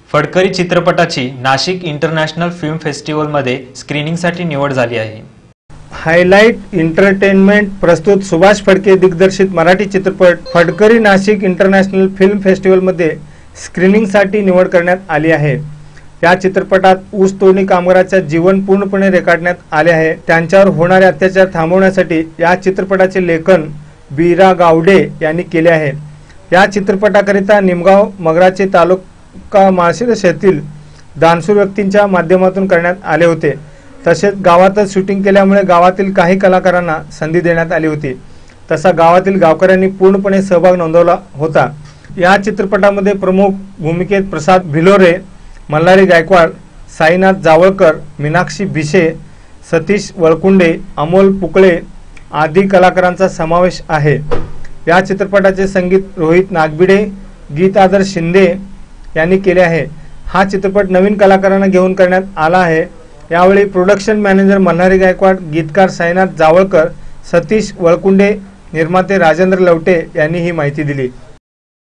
फडकरी चित्रपटाची Nashik international film फेस्टिवलमध्ये स्क्रीनिंगसाठी निवड झाली आहे। हायलाइट एंटरटेनमेंट प्रस्तुत सुभाष फडके दिग्दर्शित मराठी चित्रपट फडकरी नाशिक इंटरनॅशनल फिल्म फेस्टिवलमध्ये स्क्रीनिंगसाठी निवड करण्यात आली आहे। या चित्रपटात ऊस तोडणी कामगारांचे जीवन पूर्णपणे रेखाटण्यात आले आहे। त्यांच्यावर होणारे अत्याचार थांबवण्यासाठी या चित्रपटाचे लेखन बीरा गावडे यांनी केले आहे। या चित्रपटाकरिता निमगाव मगराचे तालुका माळशिरस येथील दानशूर व्यक्तींच्या माध्यमातून करण्यात आले होते। तसेच गावातच शूटिंग केल्यामुळे गावातील काही कलाकारांना संधी देण्यात आली होती। तसा गावातील गावकऱ्यांनी पूर्णपणे सहभाग नोंदवला होता। या चित्रपटामध्ये प्रमुख भूमिकेत प्रसाद भिलोरे, मल्हारी गायकवाड, साईनाथ जावळकर, मीनाक्षी भिशे, सतीश वळकुंडे, अमोल पुकळे आदी कलाकारांचा समावेश आहे। या चित्रपटाचे संगीत रोहित नागबिडे, गीत आदर्श शिंदे यांनी केले आहे। हा चित्रपट नवीन कलाकारांना घेऊन करण्यात आला आहे। यावेळी प्रोडक्शन मॅनेजर मल्हारी गायकवाड, गीतकार साईनाथ जावळकर, सतीश वळकुंडे, निर्माते राजेंद्र लवटे यांनी ही माहिती दिली।